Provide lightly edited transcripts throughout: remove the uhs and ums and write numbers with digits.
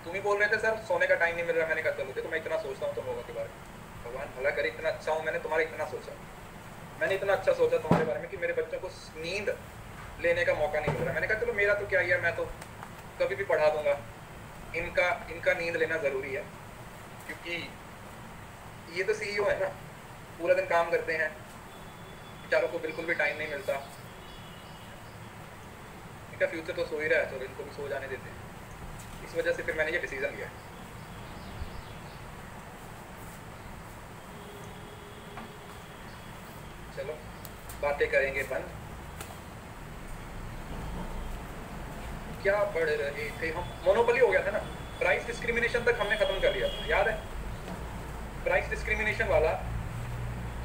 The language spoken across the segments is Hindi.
तुम ही बोल रहे थे सर सोने का टाइम नहीं मिल रहा, मैंने कहा चलो देखो मैं इतना सोचता हूँ तुम लोगों के बारे में, भगवान भला करे इतना अच्छा हूँ मैंने तुम्हारा इतना सोचा, मैंने इतना अच्छा सोचा तुम्हारे बारे में कि मेरे बच्चों को नींद लेने का मौका नहीं मिल रहा। मैंने कहा चलो मेरा तो क्या ही है, मैं तो कभी भी पढ़ा दूंगा, इनका इनका नींद लेना जरूरी है, क्योंकि ये तो सीईओ है ना, पूरा दिन काम करते हैं, बेचारों को बिल्कुल भी टाइम नहीं मिलता। इनका फ्यूचर तो सो ही रहा है, चलो इनको भी सो जाने देते हैं। इस वजह से फिर मैंने ये डिसीजन लिया। चलो बातें करेंगे बंद। क्या पढ़ रहे थे हम? मोनोपोली हो गया था ना, प्राइस डिस्क्रिमिनेशन तक हमने खत्म कर लिया था, याद है? प्राइस डिस्क्रिमिनेशन वाला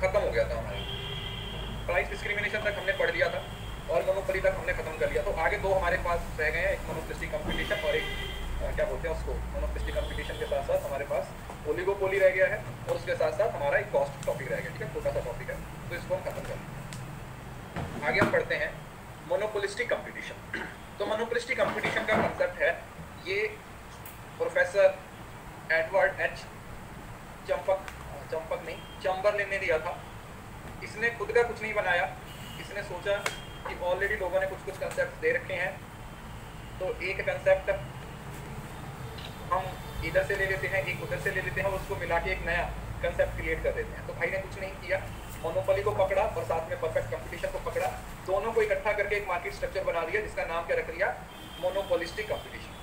खत्म हो गया था हमारा, प्राइस डिस्क्रिमिनेशन तक हमने पढ़ लिया था और मोनोपोली तक हमने खत्म कर लिया। तो आगे दो हमारे पास रह गए हैं, एक मोनोपोलिस्टिक कंपटीशन और एक क्या बोलते हैं उसको, मोनोपोलिस्टिक कंपटीशन के साथ साथ हमारे पास ओलिगोपोली रह गया है और उसके साथ साथ हमारा एक कॉस्ट टॉपिक रह गया, ठीक है, छोटा सा टॉपिक है, तो इसको हम खत्म कर लें। आगे हम पढ़ते हैं मोनोपोलिस्टिक कंपटीशन। तो मोनोपोलिस्टिक कंपटीशन का कंसेप्ट है, ये प्रोफेसर एडवर्ड एच चैम्बरलिन ने दिया था। इसने खुद का कुछ नहीं बनाया, इसने सोचा कि ऑलरेडी लोगों ने कुछ कुछ कंसेप्ट दे रखे हैं, तो एक कंसेप्ट हम इधर से ले लेते हैं, एक उधर से ले लेते हैं और उसको मिला के एक नया कंसेप्ट क्रिएट कर देते हैं। तो भाई ने कुछ नहीं किया, मोनोपोली को पकड़ा और साथ में परफेक्ट कंपटीशन को पकड़ा, दोनों को इकट्ठा करके एक मार्केट स्ट्रक्चर बना दिया जिसका नाम क्या रख दिया, monopolistic competition.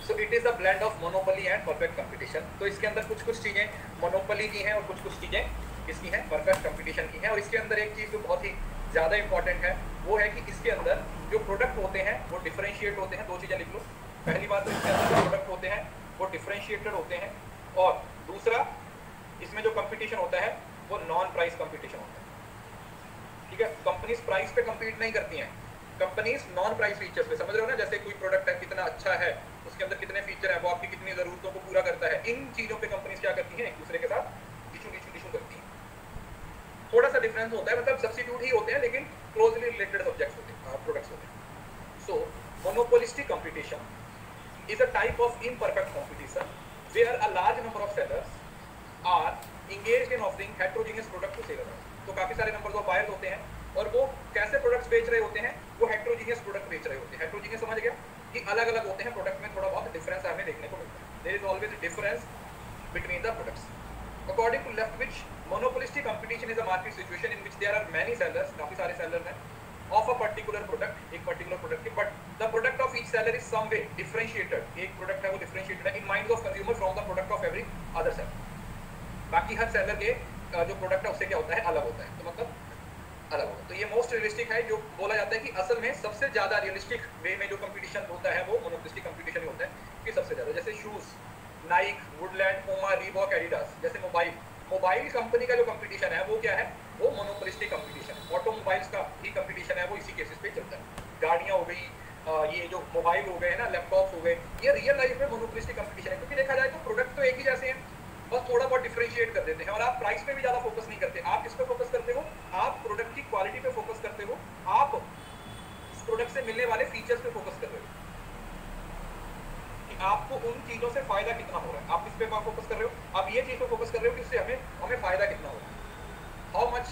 So it is a blend of monopoly and perfect competition. तो इसके अंदर कुछ कुछ चीजें मोनोपोली की हैं और कुछ कुछ चीजें किसकी हैं, परफेक्ट कंपटीशन की हैं। और इसके अंदर एक चीज जो बहुत ही ज्यादा इंपॉर्टेंट है वो है कि इसके अंदर जो प्रोडक्ट होते हैं वो डिफरेंशिएट होते हैं। दो चीजें लिख लो, पहली बात तो इसके अंदर जो प्रोडक्ट होते हैं वो डिफरेंशिएटेड होते हैं, और दूसरा इसमें जो कंपटीशन होता है वो नॉन प्राइस कंपटीशन होता है, ठीक है। कंपनीज प्राइस पे कंपीट नहीं करती हैं, कंपनीज नॉन प्राइस फीचर्स पे, समझ रहे हो ना, जैसे कोई प्रोडक्ट है कितना अच्छा है, उसके अंदर कितने फीचर है, वो आपकी कितनी जरूरतों को पूरा करता है, इन चीजों पे कंपनीज क्या करती हैं, एक दूसरे के साथ डिशू करती हैं। थोड़ा सा डिफरेंस होता है, मतलब सब्स्टिट्यूट ही होते हैं लेकिन क्लोजली रिलेटेड सब्जेक्ट्स होते हैं, प्रोडक्ट्स होते हैं। So monopolistic competition is a type of imperfect competition where a large number of sellers are engaged in offering heterogeneous product to sellers। तो काफी सारे नंबर ऑफ बायर्स होते हैं और वो कैसे प्रोडक्ट्स बेच रहे होते हैं, वो हेटेरोजेनियस प्रोडक्ट बेच रहे होते हैं। हेटेरोजेनियस समझ गया कि अलग अलग होते हैं, प्रोडक्ट में थोड़ा बहुत डिफरेंस हमें देखने को मिलता है। There is always difference between the products. According to Leftwich, monopolistic competition is a market situation in which there are many sellers, काफी सारे सेलर हैं, of a particular product, एक particular product की, but the product of each seller is some way differentiated, एक product है वो differentiated है in minds of consumer from the product of every other seller। बाकी हर seller के जो product है उससे क्या होता है, अलग होता है, तो मतलब अलग होता है। तो ये most realistic है, जो बोला जाता है कि असल में सबसे ज्यादा realistic वे में जो competition होता है वो monopolistic competition ही होता है कि सबसे ज्यादा। जैसे shoes, Nike, Woodland, Puma, Reebok, Adidas, जैसे मोबाइल कंपनी का जो कंपटीशन है वो क्या है, वो मोनोपोलिस्टिक कंपटीशन है। ऑटोमोबाइल्स का भी कंपटीशन है, वो इसी केसेस पे चलता है। गाड़ियां हो गई, ये जो मोबाइल हो गए ना, लैपटॉप्स हो गए, ये रियल लाइफ में मोनोपोलिस्टिक कंपटीशन है, क्योंकि देखा जाए तो प्रोडक्ट तो एक ही जैसे हैं, बस थोड़ा बहुत डिफरेंशिएट कर देते हैं। और आप प्राइस पे भी ज्यादा फोकस नहीं करते, आप किस पे फोकस करते हो, आप प्रोडक्ट की क्वालिटी पे फोकस करते हो, आप प्रोडक्ट से मिलने वाले फीचर्स पे फोकस कर रहे हो कि आपको उन चीजों से फायदा कितना हो रहा है, आप किस पे फोकस कर रहे हो, आप ये चीज पे फोकस कर रहे हो कि उससे हमें फायदा कितना हो रहा है, how much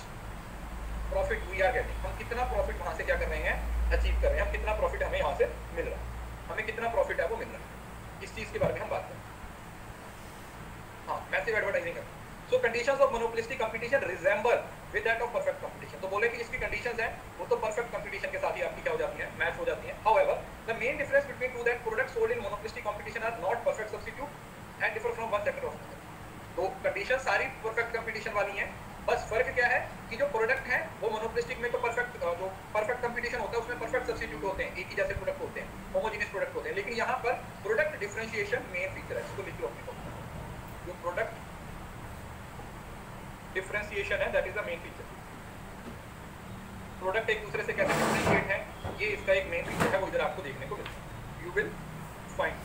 profit we are getting, हम कितना प्रॉफिट वहां से क्या कर रहे हैं, अचीव कर रहे हैं, हम कितना प्रॉफिट हमें यहाँ से मिल रहा है, हमें कितना प्रॉफिट है वो मिल रहा है, इस चीज के बारे में हम बात करें। हाँ, मैसिव एडवर्टाइजिंग है। So conditions of monopolistic competition resemble with that of perfect competition. तो बोले कि इसकी कंडीशंस हैं वो तो परफेक्ट कंपटीशन के साथ ही आपकी क्या हो जाती है, मैच हो जाती है। However the main difference between two that products sold in monopolistic competition are not perfect substitute and differ from one sector of another. तो कंडीशन सारी परफेक्ट कंपटीशन वाली हैं, बस फर्क क्या है कि जो प्रोडक्ट है वो मोनोपोलिस्टिक में तो परफेक्ट, जो परफेक्ट कंपटीशन होता है उसमें परफेक्ट सब्स्टिट्यूट होते हैं, एक ही जैसे प्रोडक्ट होते हैं, होमोजेनियस प्रोडक्ट होते हैं। लेकिन यहाँ पर प्रोडक्ट डिफरेंशिएशन मेन फीचर है, इसको लिख लो अपने को, जो प्रोडक्ट डिफरेंशिएशन है that is the main feature. Product एक दूसरे से कैसे डिफरेंशिएट है, ये इसका एक मेन फीचर है, वो इधर आपको देखने को मिलता है, यू विल फाइंड।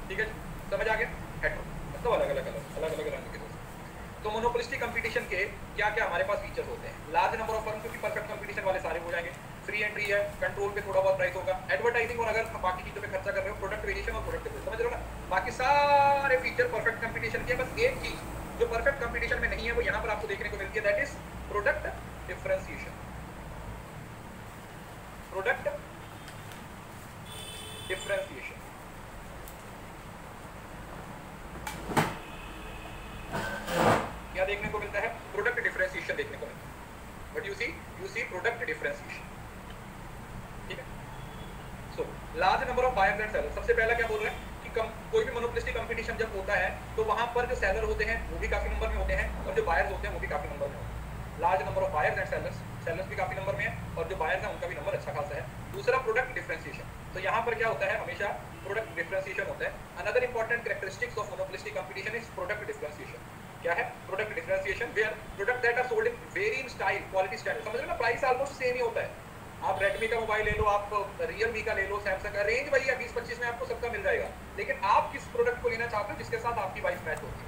ठीक है, समझ आ गया, मतलब अलग अलग रंग के दोस्त। तो मोनोपोलिस्टिक कंपटीशन के क्या क्या हमारे पास फीचर्स होते हैं, लार्ज नंबर ऑफ फर्म, क्योंकि परफेक्ट कंपटीशन वाले सारे हो जाएंगे, फ्री एंट्री है, कंट्रोल पे थोड़ा बहुत प्राइस होगा, एडवर्टाइजिंग और अगर बाकी चीजों पे खर्चा कर रहे हो, प्रोडक्ट वेरिएशन और प्रोडक्ट डिफरेंस, समझ रहे हो ना। बाकी सारे फीचर परफेक्ट कंपटीशन के, बस एक चीज जो परफेक्ट कंपटीशन में नहीं है वो यहाँ पर आपको देखने को मिलती है, that is product differentiation. Product differentiation क्या देखने को मिलता है? प्रोडक्ट डिफरेंशिएशन देखने को मिलता है। But you see product differentiation, ठीक है। So large number of buyers and sellers, सबसे पहला क्या बोल रहे हैं कि कोई भी मोनोपोलिस्टिक कंपटीशन जब होता है तो वहां पर जो सेलर होते हैं वो भी काफी नंबर में होते हैं और जो बायर्स होते हैं वो भी काफी नंबर में होते हैं। Large number of buyers and sellers, sellers भी काफी नंबर में है और जो बायर्स हैं उनका भी नंबर अच्छा खासा है। दूसरा प्रोडक्ट डिफरेंशिएशन, तो यहाँ पर क्या होता है, हमेशा प्रोडक्ट डिफरेंशिएशन होता है। Another important characteristics of monopolistic competition is product differentiation. क्या है? Product differentiation where product that are sold in vary in style, quality, standard, समझ रहे हो ना, प्राइस ऑलमोस्ट सेम ही होता है। आप रेडमी का मोबाइल ले लो, आप रियलमी का ले लो, सैमसंग का, रेंज वही है 20-25 में आपको सबका मिल जाएगा, लेकिन आप किस प्रोडक्ट को लेना चाहते हो जिसके साथ आपकी वाइफ मैच होती है।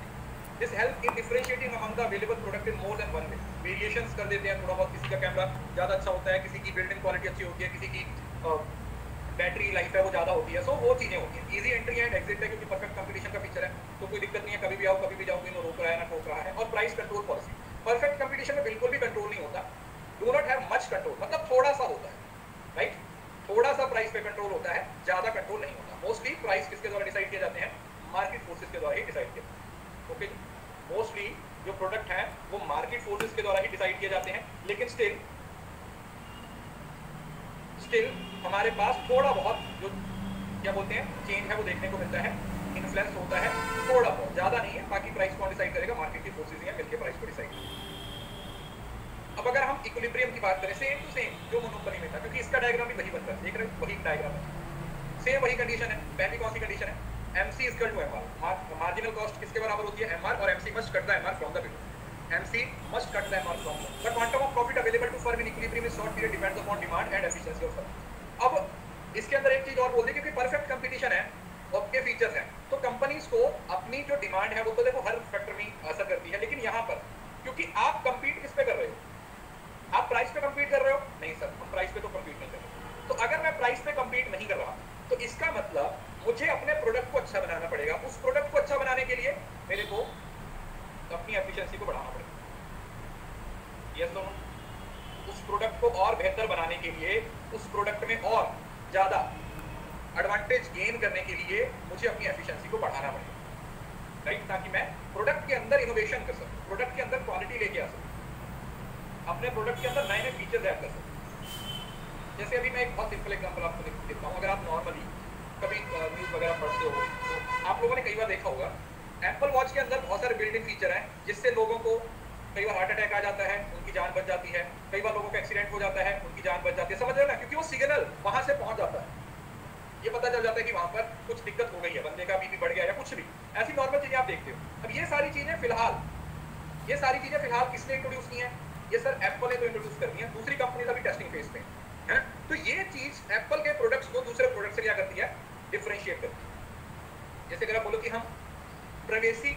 This help in differentiating among the available product in more than one way. Variations कर देते हैं थोड़ा बहुत, किसी का कैमरा ज़्यादा अच्छा होता है, किसी की बिल्डिंग क्वालिटी अच्छी होती है, किसी की बैटरी लाइफ है वो ज़्यादा होती है, सो वो चीज़ें होती हैं। ईजी एंट्री एंड एग्जिट है क्योंकि परफेक्ट कंपटीशन का फीचर है, तो कोई दिक्कत नहीं है, कभी भी आओ कभी भी जाओ, कोई ना रोक रहा है ना ठोक रहा है। और price control policy, perfect competition में बिल्कुल भी कंट्रोल नहीं होता, do not have much control, मतलब थोड़ा सा होता है, राइट, थोड़ा सा प्राइस पे कंट्रोल होता है, ज्यादा कंट्रोल नहीं होता। मोस्टली प्राइस किसके द्वारा डिसाइड किए जाते हैं? मार्केट फोर्सेस के द्वारा ही डिसाइड किए जाते हैं। ओके, मोस्टली जो प्रोडक्ट है वो मार्केट फोर्सेस के द्वारा ही डिसाइड किए जाते हैं, लेकिन स्टिल हमारे पास थोड़ा बहुत जो क्या बोलते हैं चेंज है वो देखने को मिलता है, इन्फ्लुएंस होता है थोड़ा बहुत, ज्यादा नहीं है। बाकी प्राइस कौन डिसाइड करेगा? मार्केट की फोर्सेस ही मिलकर प्राइस को डिसाइड करेंगे। अब अगर हम इक्विलिब्रियम की बात करें, सेम टू सेम जो मोनोपोली में था, क्योंकि इसका डायग्राम भी वही बनता है, देख रहे हो, वही डायग्राम है, सेम वही कंडीशन है। पहली कौन सी कंडीशन है? MC equal to MR, marginal cost किसके बराबर होती है? MR, और MC must cut the MR from the below, MC must cut the MR from the quantum of profit available to firm in equilibrium in short period depends upon demand and efficiency of firm. अब इसके अंदर एक चीज और बोल दी, क्योंकि परफेक्ट कंपटीशन है और के फीचर्स हैं, तो कंपनीज को अपनी जो डिमांड है वो तो देखो हर फैक्टर में असर करती है, लेकिन यहाँ पर क्योंकि आप कंपीट किस पे कर रहे हो? आप प्राइस पे कंपीट कर रहे हो? नहीं सर, हम प्राइस पे तो कंपीट नहीं कर रहे। तो अगर मैं प्राइस पे कंपीट नहीं कर रहा तो इसका मतलब मुझे अपने प्रोडक्ट को अच्छा बनाना पड़ेगा। उस प्रोडक्ट को अच्छा बनाने के लिए मेरे को अपनी एफिशिएंसी को बढ़ाना पड़ेगा। यस दोनों, उस प्रोडक्ट को और बेहतर बनाने के लिए, उस प्रोडक्ट में और ज्यादा एडवांटेज गेन करने के लिए मुझे अपनी एफिशिएंसी को बढ़ाना पड़ेगा, राइट, ताकि मैं प्रोडक्ट के अंदर इनोवेशन कर सकूं, प्रोडक्ट के अंदर क्वालिटी लेके आ सकूं, अपने प्रोडक्ट के अंदर नए नए फीचर्स ऐड कर सकते हैं। जैसे अभी मैं एक बहुत सिंपल एग्जांपल आपको देता हूँ। अगर आप नॉर्मली कभी न्यूज़ वगैरह पढ़ते हो तो आप लोगों ने कई बार देखा होगा, एप्पल वॉच के अंदर बहुत सारे बिल्ट इन फीचर हैं जिससे लोगों को कई बार हार्ट अटैक आ जाता है, उनकी जान बच जाती है, कई बार लोगों का एक्सीडेंट हो जाता है, उनकी जान बच जाती है, समझ रहे हो ना, क्योंकि वो सिग्नल वहां से पहुंच जाता है, ये पता चल जाता है कि वहां पर कुछ दिक्कत हो गई है, बंदे का बीपी बढ़ गया या कुछ भी ऐसी नॉर्मल चीजें आप देखते हो। अब ये सारी चीजें फिलहाल किसने इंट्रोड्यूस की है? ये सर एप्पल ने तो इंट्रोड्यूस कर दिया, दूसरी कंपनी अभी टेस्टिंग फेज पे है। तो ये चीज एप्पल के प्रोडक्ट्स को दूसरे प्रोडक्ट से क्या करती है? डिफरेंशिएट करती है। जैसे अगर आप बोलो कि हम प्राइवेसी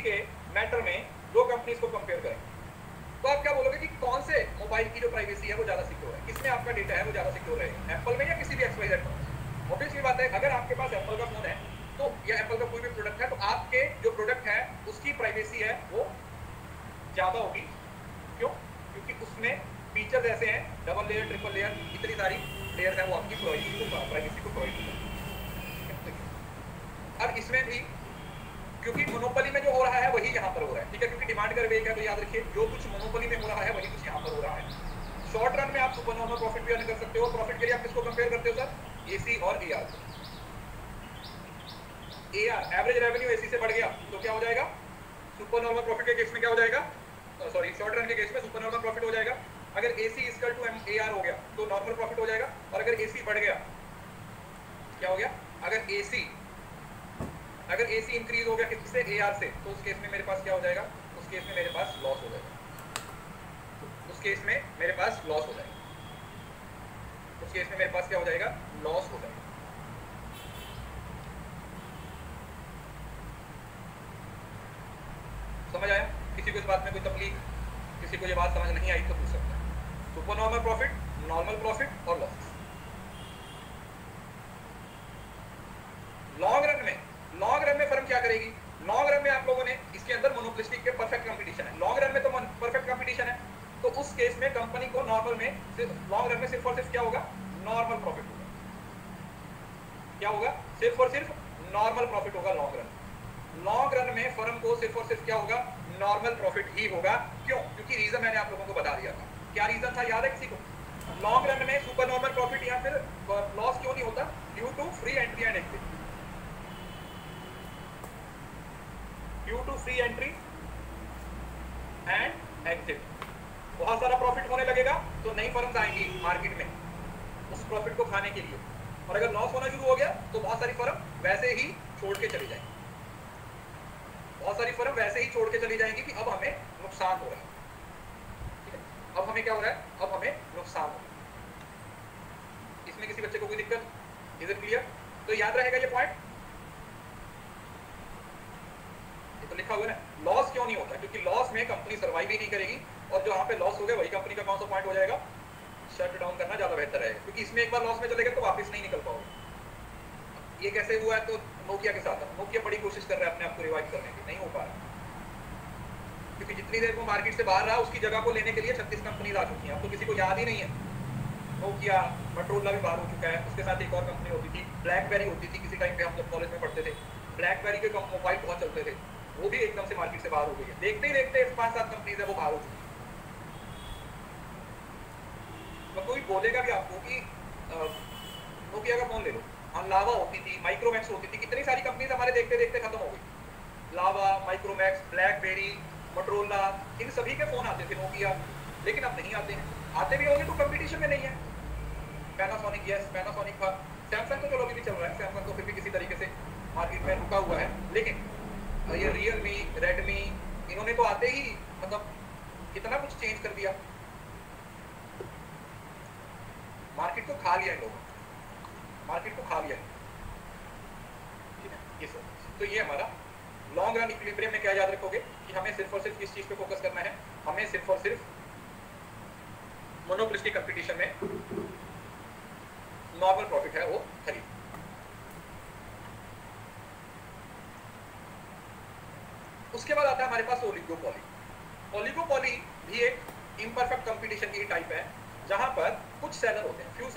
के मैटर में दो कंपनीज को कंपेयर करें, तो आप क्या बोलोगे कि कौन से मोबाइल की जो प्राइवेसी है वो ज्यादा सिक्योर है, किसमें आपका डेटा है वो ज्यादा सिक्योर रहेगा, एप्पल में या किसी भी XYZ में? ऑब्वियसली बात है, अगर आपके पास एप्पल का फोन है तो या एप्पल का कोई भी प्रोडक्ट है तो आपके जो प्रोडक्ट है उसकी प्राइवेसी है वो ज्यादा होगी। क्यों? क्योंकि उसमें फीचर्स ऐसे हैं, डबल लेयर, ट्रिपल लेयर, इतनी सारी लेयर्स हैं, वो आपकी प्राइवेसी को प्रोवाइड करते हैं। अब इसमें भी क्योंकि मोनोपोली में जो हो रहा है वही यहाँ पर हो रहा है, ठीक है, क्योंकि डिमांड कर एक है, तो याद रखिए जो कुछ मोनोपोली में हो रहा है वही कुछ यहाँ पर हो रहा है। शॉर्ट रन में आप सुपर नॉर्मल प्रॉफिट भी अर्न कर सकते हो। प्रॉफिट के लिए आप किसको कंपेयर करते हो सर? AC और AR। एवरेज रेवेन्यू AC से बढ़ गया तो क्या हो जाएगा? सुपर नॉर्मल प्रॉफिट के केस में क्या हो जाएगा? सॉरी, शॉर्ट रन के केस में सुपर नॉर्मल प्रॉफिट हो जाएगा। अगर AC इक्वल टू AR हो गया तो नॉर्मल प्रॉफिट हो जाएगा, और अगर AC बढ़ गया क्या हो गया? अगर AC इंक्रीज हो गया किससे? AR से, तो उस केस में मेरे पास क्या हो जाएगा? उस केस में मेरे पास लॉस हो जाएगा, उस केस में मेरे पास लॉस हो जाएगा, उस केस में मेरे पास क्या हो जाएगा? लॉस हो जाएगा। समझ आया? किसी को इस बात में कोई तकलीफ, किसी को ये बात समझ नहीं आई तो पूछ सकता है। Super normal profit, normal profit और लॉस। लॉन्ग रन में फर्म क्या करेगी? लॉन्ग रन में आप लोगों ने इसके अंदर मोनोपोलिस्टिक के परफेक्ट कंपटीशन है, लॉन्ग रन में तो परफेक्ट कंपटीशन है, तो उस केस में कंपनी को नॉर्मल में लॉन्ग रन में सिर्फ और सिर्फ क्या होगा? नॉर्मल प्रॉफिट होगा। क्या होगा? सिर्फ और सिर्फ नॉर्मल प्रॉफिट होगा लॉन्ग रन। लॉन्ग रन में फर्म को सिर्फ और सिर्फ क्या होगा? नॉर्मल प्रॉफिट ही होगा। क्यों? क्योंकि रीजन मैंने आप लोगों को बता दिया था। क्या रीजन था, याद है किसी को? लॉन्ग रन में सुपर नॉर्मल प्रॉफिट या फिर लॉस क्यों नहीं होता? Due to free entry and exit. Due to free entry and exit. बहुत सारा प्रॉफिट होने लगेगा तो नई फर्म्स आएंगी मार्केट में उस प्रॉफिट को खाने के लिए, और अगर लॉस होना शुरू हो गया तो बहुत सारी फर्म वैसे ही छोड़ के चली जाएंगी। बहुत सारी फर्म वैसे ही छोड़ के चली जाएंगी कि अब हमें नुकसान हो रहा है। ठीक है, अब हमें क्या हो रहा है? अब हमें नुकसान हो रहा है। इसमें किसी बच्चे को कोई दिक्कत? Is it clear? तो याद रहेगा ये पॉइंट, ये तो लिखा हुआ है ना। लॉस क्यों नहीं होता? क्योंकि लॉस में कंपनी सर्वाइव ही नहीं करेगी, और जो यहाँ पे लॉस हो गया वही कंपनी का कौन सा पॉइंट हो जाएगा? शट डाउन करना ज्यादा बेहतर है, क्योंकि इसमें एक बार लॉस में चलेगा तो वापस नहीं निकल पाओगे। ये कैसे हुआ है? तो नोकिया के साथ। नोकिया बड़ी कोशिश कर रहा है अपने आप को रिवाइव करने की, नहीं हो पा रहा, क्योंकि जितनी देर वो मार्केट से बाहर रहा उसकी जगह को लेने के लिए 36 कंपनीज आ चुकी हैं। अब तो किसी को याद ही नहीं है। नोकिया, मोटोरोला भी बाहर हो चुका है, उसके साथ एक और कंपनी होती थी, ब्लैकबेरी होती थी किसी टाइम पे, हम जब कॉलेज में पढ़ते थे ब्लैकबेरी के मोबाइल बहुत चलते थे, वो भी एकदम से मार्केट से बाहर हो गई है। देखते ही देखते 5-7 कंपनीज है वो बाहर हो चुकी है। तो कोई बोलेगा भी आपको कि नोकिया का फोन ले लो, हाँ लावा होती थी, माइक्रोमैक्स होती थी, कितनी सारी कंपनीज हमारे देखते देखते खत्म हो गई। लावा, माइक्रोमैक्स, ब्लैकबेरी, मोटोरोला, इन सभी के फोन आते थे, नोकिया, लेकिन अब नहीं आते हैं। आते भी होंगे तो कंपटीशन में नहीं है। पैनासोनिक, यस पैनासोनिक था, सैमसंग तो चलो अभी भी चल रहा है, सैमसंग तो फिर भी किसी तरीके से मार्केट में रुका हुआ है, लेकिन ये रियलमी, रेडमी, इन्होंने तो आते ही मतलब कितना कुछ चेंज कर दिया, मार्केट को खा लिया इन लोगों ने, मार्केट को खा लिया। ठीक है, ये सब। तो ये हमारा लॉन्ग रन इक्विलिब्रियम में क्या याद रखोगे कि हमें सिर्फ और सिर्फ किस चीज पे फोकस करना है? हमें सिर्फ और सिर्फ मोनोपोलिस्टिक कंपटीशन में नॉर्मल प्रॉफिट है वो खरीद। उसके बाद आता है हमारे पास ओलिगोपोली। ओलिगोपोली भी एक इम्परफेक्ट कंपटीशन की टाइप है, जहां पर कुछ सेलर होते हैं, फ्यू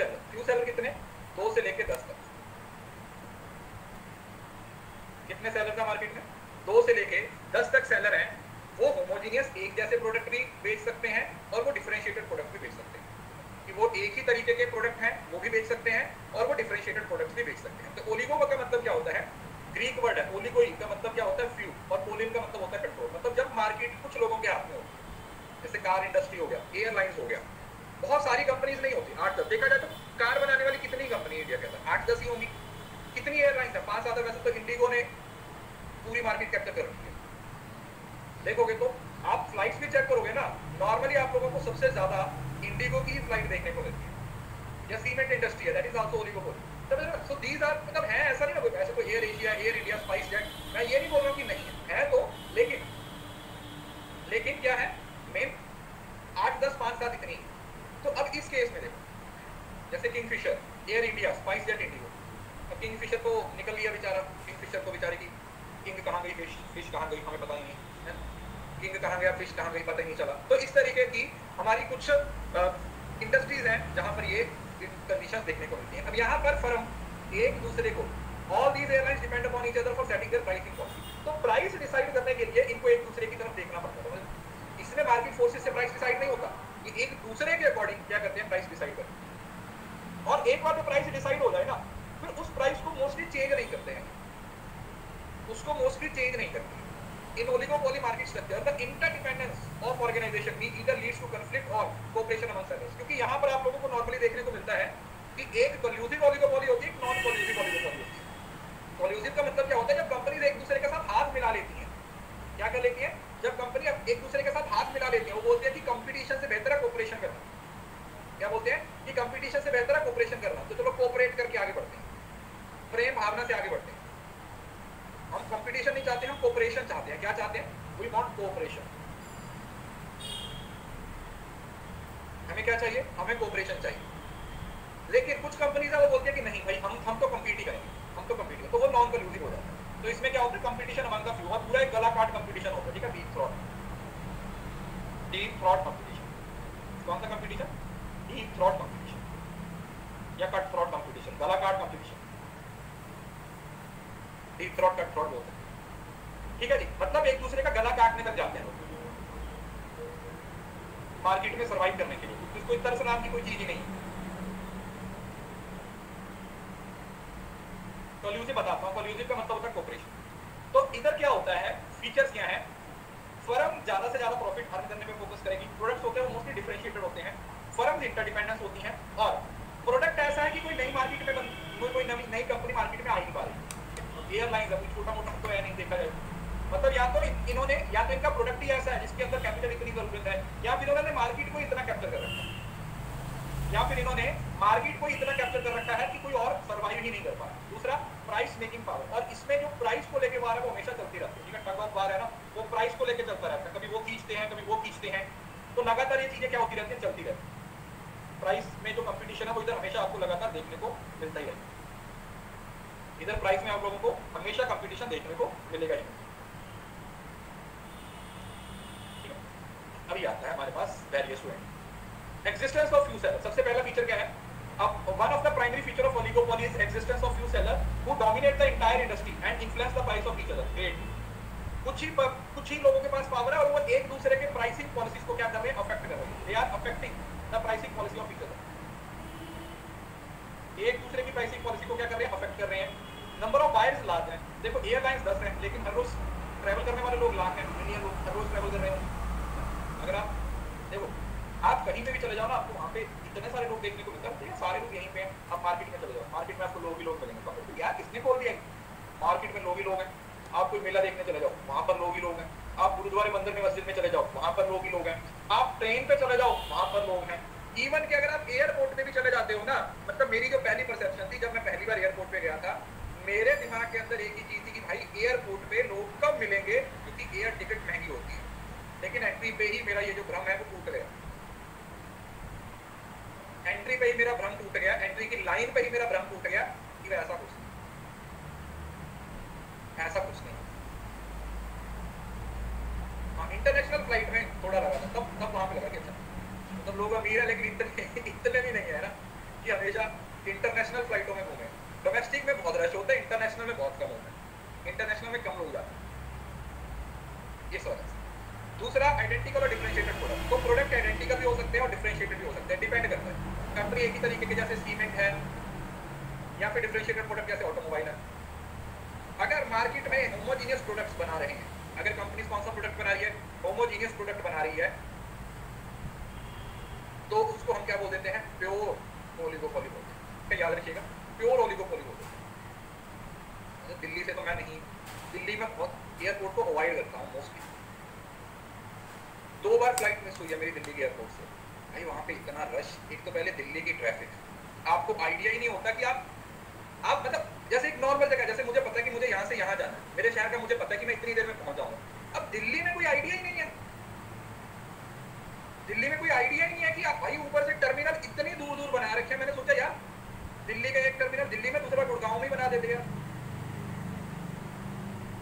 सेलर कितने? 2 से लेके 10 तक। कितने सेलर का मार्केट में? 2 से लेके 10 तक सेलर हैं। वो होमोजीनियस एक जैसे प्रोडक्ट भी बेच सकते हैं और वो डिफरेंशिएटेड प्रोडक्ट भी बेच सकते हैं, कि वो एक ही तरीके के प्रोडक्ट हैं वो भी बेच सकते हैं और वो डिफरेंशिएटेड प्रोडक्ट्स भी बेच सकते हैं। तो ओलिगो का मतलब क्या होता है? ग्रीक वर्ड है ओलिगोई का मतलब क्या होता है? फ्यू, और पोलिन का मतलब होता है कंट्रोल। मतलब जब मार्केट कुछ लोगों के हाथ में होती है, जैसे कार इंडस्ट्री हो गया, एयरलाइंस हो गया, बहुत सारी कंपनीज नहीं होती, 8-10। देखा जाए तो कार बनाने वाली कितनी कंपनी इंडिया के अंदर? 8-10 ही होंगी। कितनी एयरलाइंस है? 5-7। वैसे तो इंडिगो ने पूरी मार्केट कैप्चर कर रखी है। देखोगे तो आप फ्लाइट्स भी चेक करोगे ना, नॉर्मली आप लोगों को सबसे ज्यादा इंडिगो की ही फ्लाइट देखने को मिलती है, या सीमेंट इंडस्ट्री है, that is also oligopoly. So these are, मतलब है, ऐसा नहीं है ऐसे तो Air Asia, Air India, Spice Jet, मैं ये नहीं बोल रहा हूँ कि नहीं है तो, लेकिन क्या है, मेन 8-10, 5-7 इतनी। तो अब इस केस में देखो, जैसे Kingfisher, air India, Spice jet, Indigo. अब किंगफिशर तो निकल लिया बेचारा, किंगफिशर को बेचारे की किंग कहाँ गई, फिश कहाँ गई, हमें पता ही नहीं है, किंग कहाँ गया, फिश कहाँ गई, पता ही नहीं चला। तो इस तरीके की हमारी कुछ इंडस्ट्रीज हैं जहां पर ये कंडीशंस देखने को मिलती हैं। अब यहाँ पर फर्म एक दूसरे को, all these airlines depend upon each other for setting their pricing policy. तो प्राइस डिसाइड करने के लिए इनको एक दूसरे की तरफ देखना पड़ता है। इसमें मार्केट फोर्सेस से प्राइस डिसाइड नहीं होता, ये एक दूसरे के अकॉर्डिंग क्या करते हैं, प्राइस डिसाइड करते हैं। और एक बार जो प्राइस डिसाइड हो जाए ना, फिर उस प्राइस को मोस्टली चेंज नहीं करते हैं, उसको मोस्टली चेंज नहीं करते। In oligopoly market structure, the interdependence of organization भी either leads to conflict or cooperation among sellers। क्योंकि यहाँ पर आप लोगों को नॉर्मली देखने को मिलता है कि एक कोल्यूसिव ओलिगोपोली होती है, एक नॉन कोल्यूसिव ओलिगोपोली होती है। कोल्यूसिव का मतलब क्या होता है? जब कंपनीज एक दूसरे के साथ हाथ मिला लेती हैं। क्या कर लेती हैं? जब कंपनी एक दूसरे के साथ हाथ मिला लेती है, वो बोलते हैं कि कंपटीशन से बेहतर है कोऑपरेशन करना। क्या बोलते हैं? कि कंपटीशन से बेहतर है कोऑपरेशन करना, तो चलो कोऑपरेट करके आगे बढ़ते हैं, प्रेम भावना से आगे बढ़ते हैं। हम कंपटीशन नहीं चाहते, हम कोऑपरेशन चाहते हैं। क्या चाहते हैं? We want cooperation. हमें क्या चाहिए, हमें कोऑपरेशन चाहिए। लेकिन कुछ कंपनीज है वो बोलती है कि नहीं भाई हम तो कम्पीट ही करेंगे, हम तो कम्पीट करेंगे, तो वो नॉन कल्यूसिव हो जाता है। तो इसमें क्या होता है, कंपटीशन अमंग द फ्यू, और पूरा एक गला काट कंपटीशन होता है, ठीक है, डीप फ्रॉड कंपटीशन। कौन सा कंपटीशन, डीप फ्रॉड कंपटीशन या कट फ्रॉड कंपटीशन, गला काट competition, deep fraud cut fraud बोलते हैं, ठीक है जी। मतलब एक दूसरे का गला काटने तक जाते हैं लोग मार्केट में सर्वाइव करने के लिए, इसको इस तरह से नाम की कोई चीज ही नहीं। कल्यूसिव बताता हूँ, कल्यूसिव का मतलब होता है कोऑपरेशन। तो इधर क्या होता है, फीचर्स क्या है, फर्म ज्यादा से ज्यादा प्रॉफिट अर्न करने पे फोकस करेगी, प्रोडक्ट्स होते हैं वो मोस्टली डिफरेंशिएटेड होते हैं, फर्म्स इंटरडिपेंडेंस होती हैं, और प्रोडक्ट ऐसा है कि कोई नई मार्केट में कोई नई कंपनी मार्केट में आ ही नहीं पा रही। एयरलाइंस है, कोई छोटा मोटा तो है नहीं देखा जाए, मतलब या तो इन्होंने, या तो इनका प्रोडक्ट ही ऐसा है जिसके अंदर कैपिटल इतनी जरूरत है, या फिर इन्होंने मार्केट को इतना कैप्चर कर रखा है, या फिर इन्होंने मार्केट को इतना कैप्चर कर रखा है कि कोई और सर्वाइव ही नहीं कर पा रहा। दूसरा, प्राइस मेकिंग पावर, और इसमें जो प्राइस को लेके बार है वो हमेशा चलती रहती है, ठीक है, टग ऑफ वार है ना, वो प्राइस को लेके चलता रहता है, कभी वो खींचते हैं कभी वो खींचते हैं, तो लगातार ये चीजें क्या होती रहती है, चलती रहती है। प्राइस में जो कंपटीशन है वो इधर हमेशा आपको लगातार देखने को मिलता ही रहेगा, इधर प्राइस में आप लोगों को हमेशा कंपटीशन देखने को मिलेगा ही। अभी आता है हमारे पास various student, existence of few seller. सबसे पहला फीचर क्या है, अब one of the primary feature of oligopoly is existence of few seller who dominate the entire industry and influence the price of each other. Great, कुछ ही लोगों के पास पावर है और वो एक दूसरे के प्राइसिंग पॉलिसीज को क्या कर रहे हैं, अफेक्ट कर रहे हैं, they are affecting the pricing policy of each other. एक दूसरे की प्राइसिंग पॉलिसी को क्या कर रहे हैं, अफेक्ट कर रहे हैं। नंबर ऑफ बायर्स लार्ज हैं, देखो एयरलाइंस 10 हैं लेकिन हर रोज ट्रैवल करने वाले लोग लाख हैं, मिलियन लोग हर रोज ट्रैवल कर रहे हैं। अगर आप देखो, आप कहीं पे भी चले जाओ ना, आपको वहाँ पे इतने सारे लोग देखने को मिलते हैं, सारे लोग यहीं पे हैं। आप मार्केट में चले जाओ, मार्केट में आपको लोग ही लोग मिलेंगे, तो यार किसने खोल दिया, मार्केट में लोग ही लोग हैं। आप कोई मेला देखने चले जाओ, वहाँ पर लोग ही लोग हैं। आप गुरुद्वारे मंदिर में मस्जिद में चले जाओ, वहाँ पर लोग ही लोग हैं। आप ट्रेन पे चले जाओ, वहाँ पर लोग हैं। इवन कि अगर आप एयरपोर्ट पे भी चले जाते हो ना, मतलब मेरी जो पहली परसेप्शन थी जब मैं पहली बार एयरपोर्ट पे गया था, मेरे दिमाग के अंदर एक ही चीज थी कि भाई एयरपोर्ट पे लोग कब मिलेंगे, क्योंकि एयर टिकट महंगी होती है। लेकिन एंट्री पे ही मेरा ये जो भ्रम है वो टूट गया, एंट्री पे ही मेरा भ्रम टूट गया, एंट्री की लाइन पे ही मेरा भ्रम टूट गया कि ऐसा कुछ नहीं, ऐसा कुछ नहीं। हाँ, इंटरनेशनल फ्लाइट में थोड़ा लगा था, तब वहां पे लगा कि अच्छा मतलब लोग अमीर है लेकिन इतने भी नहीं है ना कि हमेशा इंटरनेशनल फ्लाइटों में घूमे। डोमेस्टिक में बहुत रश होता है, इंटरनेशनल में बहुत कम होता है, इंटरनेशनल में कम लोग जाते हैं, ये समझ। दूसरा, आइडेंटिकल और डिफरेंशिएटेड प्रोडक्ट। तो प्रोडक्ट आइडेंटिकल भी हो सकते हैं और डिफरेंशिएटेड भी हो सकते हैं, डिपेंड करता है। कंपनी एक ही तरीके के जैसे सीमेंट है, या फिर डिफरेंशिएटेड प्रोडक्ट जैसे ऑटोमोबाइल है। अगर मार्केट में होमोजीनियस प्रोडक्ट्स बना रहे हैं, अगर कंपनी कौन सा प्रोडक्ट बना रही है, होमोजीनियस प्रोडक्ट बना रही है, तो उसको हम क्या बोल देते हैं, प्योर ओलिगोपोली बोलते हैं। क्या याद रखिएगा, प्योर ओलिगोपोली बोलते हैं। दिल्ली से तो मैं नहीं, दिल्ली में बहुत एयरपोर्ट को अवॉइड करता हूँ मोस्टली। 2 बार फ्लाइट मिस हुई है मेरी दिल्ली के एयरपोर्ट से। भाई वहाँ पे इतना रश, एक तो पहले दिल्ली की ट्रैफिक, आपको आइडिया ही नहीं होता कि आप मतलब जैसे एक नॉर्मल जगह, जैसे मुझे पता है कि मुझे यहाँ से यहाँ जाना है, मेरे शहर का मुझे पता है कि मैं इतनी देर में पहुँच जाऊँगा। अब दिल्ली में कोई आइडिया ही नहीं है, दिल्ली में कोई आइडिया ही नहीं है कि आप भाई ऊपर से टर्मिनल इतनी दूर दूर बना रखे हैं। मैंने सोचा यार दिल्ली का एक टर्मिनल दिल्ली में, दूसरा गुड़गांव में बना देते हैं।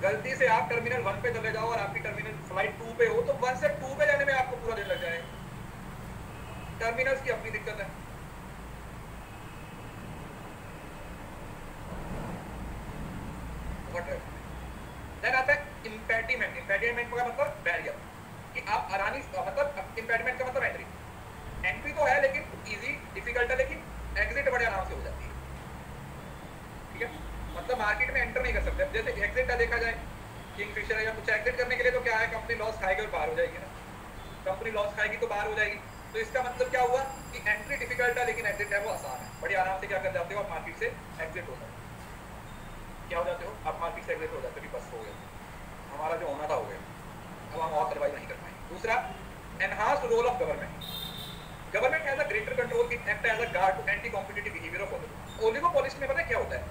गलती से आप टर्मिनल 1 पे चले जाओ और आपकी टर्मिनल फ्लाइट 2 पे हो, तो 1 से 2 पे जाने में आपको पूरा दिन लग जाएगा। टर्मिनल्स की अपनी दिक्कत है। देन आता है इम्पेडिमेंट। इम्पेडिमेंट का मतलब बैरियर, कि आप आरानी, मतलब इम्पेडिमेंट का मतलब एंट्री। एंट्री तो है लेकिन इजी, डिफिकल्ट है, लेकिन एग्जिट बड़े आराम से हो जाती है, ठीक है। मतलब मार्केट में एंटर नहीं कर सकते। जैसे एग्जिट है देखा जाए, किंगफिशर है या कुछ, एग्जिट करने के लिए तो क्या है, कंपनी लॉस खाएगी और बाहर हो जाएगी ना, कंपनी लॉस खाएगी तो बाहर हो जाएगी। तो इसका मतलब क्या हुआ कि एंट्री डिफिकल्ट है लेकिन एग्जिट है वो आसान है, बड़ी आराम से क्या कर जाते हो आप, मार्केट से एग्जिट हो सकते हो। क्या हो जाते हो आप, मार्केट से एग्जिट हो जाते हो कि बस हो गया, हमारा जो होना था हो गया, अब हम और सर्वाइव नहीं कर पाएंगे। दूसरा, enhanced role of government. Government has a greater control, it act as a guard to anti competitive behaviour of oligopolist में। पता है क्या होता है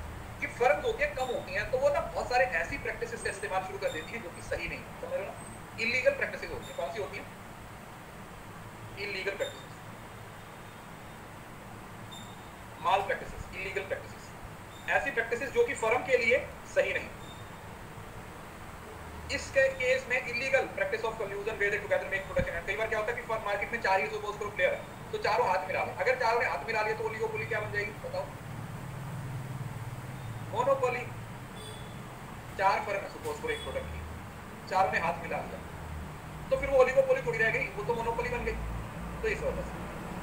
कि फर्म्स होती है कम होती हैं, तो वो ना बहुत सारे ऐसी प्रैक्टिसेस का इस्तेमाल शुरू कर देती हैं जो कि सही नहीं, समझ रहे हो ना, इलीगल प्रैक्टिसेस होती हैं। कौन सी होती हैं, illegal practices. Immoral practices, illegal practices, ऐसी प्रैक्टिसेस जो कि फर्म के लिए सही नहीं। इसके केस में illegal practice of collusion where together make production. कई बार क्या होता है कि फर्म मार्केट में 4 ही सपोज करो प्लेयर है, तो चारों हाथ मिला लें। अगर चारों ने हाथ मिला लिया तो ओलिगोपोली क्या बन जाएगी बताओ? मोनोपोली। 4 फर्म है सपोज करो एक प्रोडक्ट की, चारों ने हाथ मिला लिया, तो फिर वो ओलिगोपोली थोड़ी रह गई, वो तो मोनोपोली बन गई। तो इस वजह से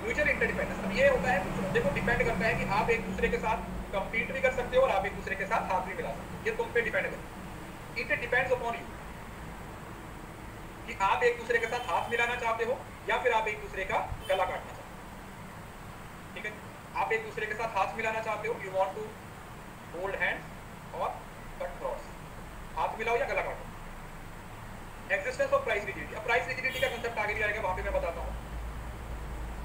म्यूचुअल इंटरडिपेंडेंस। अब ये होता है, देखो डिपेंड करता है कि आप एक दूसरे के साथ कंपीट भी कर सकते हो और आप एक दूसरे के साथ हाथ भी मिला सकते हो, ये तुम पे डिपेंड करता है। इट डिपेंड्स अपॉन यू कि आप एक दूसरे के साथ हाथ मिलाना चाहते हो या फिर आप एक दूसरे का गला काटना चाहते हो। ठीक है, आप एक दूसरे के साथ हाथ मिलाना चाहते हो, you want to hold hands और कट क्रॉस, हाथ मिलाओ या गला काटो। Existence of price rigidity. अब प्राइस रिजिडिटी का कांसेप्ट आगे भी आएगा, वहां पे मैं बताता हूं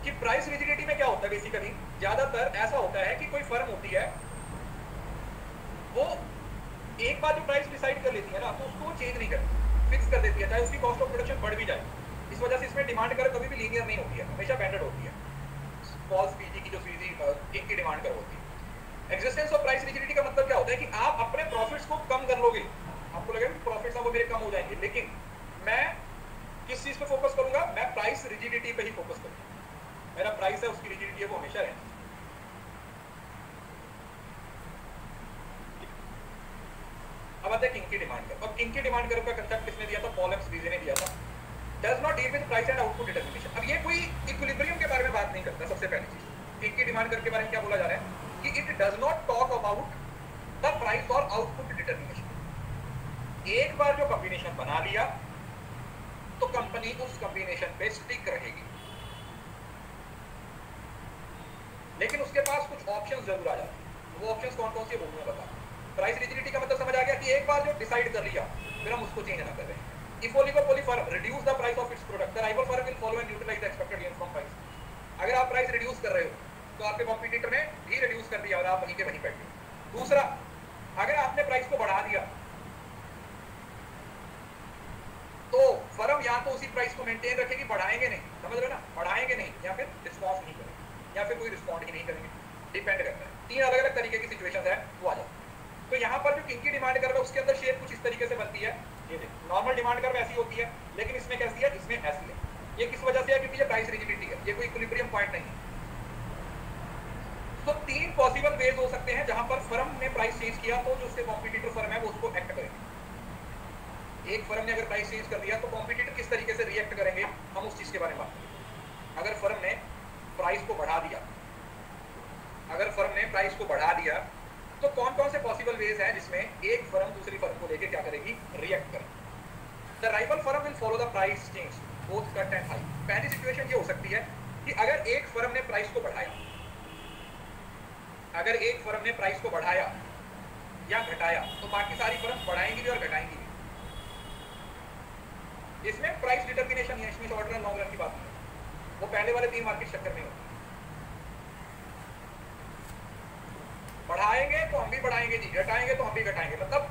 कि प्राइस रिजिडिटी में क्या होता है। बेसिकली ज्यादातर ऐसा होता है कि कोई फर्म होती है, वो एक बार जो प्राइस डिसाइड कर लेती है ना, तो उसको चेंज नहीं करती, फिक्स कर देती है, चाहे उसकी कॉस्ट ऑफ प्रोडक्शन बढ़ भी जाए। इस वजह से इसमें डिमांड कर कभी भी लीनियर नहीं होती है, हमेशा बैंडेड होती है। पॉल्स पीजी की जो सीधी किंग की डिमांड कर होती है। एक्जिस्टेंस ऑफ प्राइस रिजिडिटी का मतलब क्या होता है कि आप अपने प्रॉफिट्स को कम कर लोगे, आपको लगेगा कि प्रॉफिट्स हैं वो मेरे कम हो जाएंगे, लेकिन मैं किस चीज पे फोकस करूंगा? मैं प्राइस रिजिडिटी पे ही फोकस करूंगा। मेरा प्राइस है, उसकी रिजिडिटी है, वो हमेशा रहना। अब आते हैं किंग की डिमांड कर्व। अब किंग की डिमांड कर्व का कांसेप्ट किसने दिया था? पॉल एम स्पीजे ने दिया था। Does not deal with price and output determination. अब ये कोई इक्विलिब्रियम के बारे में बात नहीं करता। सबसे पहली चीज, किंग की डिमांड कर्व के बारे में क्या बोला जा रहा है कि it does not talk about the price और आउटपुट डिटरमिनेशन। एक बार जो कॉम्बिनेशन बना लिया तो कंपनी उस कॉम्बिनेशन पे स्टिक रहेगी, लेकिन उसके पास कुछ ऑप्शंस जरूर आ जाते हैं। वो ऑप्शंस कौन कौन से वो मैं बता। प्राइस रिजिडिटी का मतलब समझ आ गया कि एक बार जो डिसाइड कर लिया फिर हम उसको चेंज ना कर रहे हैं। If oligopoly firm reduce the price of its product, the rival firm will follow and utilize the expected gain from price. अगर आप प्राइस रिड्यूस कर रहे हो तो आपके कॉम्पिटिटर ने भी रिड्यूस कर दिया और आप वहीं के वहीं बैठ गए। दूसरा, अगर आपने प्राइस को बढ़ा दिया तो फर्म या तो उसी प्राइस को मेंटेन रखेगी, बढ़ाएंगे नहीं, समझ रहे ना, बढ़ाएंगे नहीं, या फिर रिस्पॉन्स नहीं करेंगे, या फिर कोई रिस्पॉन्ड ही नहीं करेंगे। डिपेंड करता है, 3 अलग अलग तरीके की सिचुएशन है वो आ जाती है। तो यहाँ पर जो किंग की डिमांड कर रहा है उसके अंदर शेप कुछ इस तरीके से बनती है। ये देखो, नॉर्मल डिमांड कर्व ऐसी होती है, लेकिन इसमें कैसी है? इसमें ऐसी है। ये किस वजह से है? क्योंकि ये प्राइस रिजिडिटी है, ये कोई इक्विलिब्रियम पॉइंट नहीं है। तो 3 पॉसिबल वेज हो सकते हैं जहां पर फर्म ने प्राइस चेंज किया तो जो उसके कॉम्पिटिटर फर्म है वो उसको एक्ट करेंगे। एक फर्म ने अगर प्राइस चेंज कर दिया तो कॉम्पिटिटर किस तरीके से रिएक्ट करेंगे, हम उस चीज के बारे में बात करेंगे। अगर फर्म ने प्राइस को बढ़ा दिया, अगर फर्म ने प्राइस को बढ़ा दिया तो कौन कौन से पॉसिबल वेज हैं जिसमें एक फर्म दूसरी फर्म को लेकर क्या करेगी? रिएक्ट करेगी। The rival firm will follow the price change both cut and high. पहली सिचुएशन ये हो सकती है कि अगर एक फर्म ने प्राइस को बढ़ाया, अगर एक फर्म ने प्राइस को बढ़ाया या घटाया तो बाकी सारी फर्म बढ़ाएंगी भी और घटाएंगी भी। इसमें प्राइस डिटर्मिनेशन है, इसमें शॉर्ट रन लॉन्ग रन की बात नहीं है, वो पहले वाले 3 मार्केट स्ट्रक्चर में होती है। बढ़ाएंगे तो हम भी बढ़ाएंगे जी, घटाएंगे तो हम भी घटाएंगे, मतलब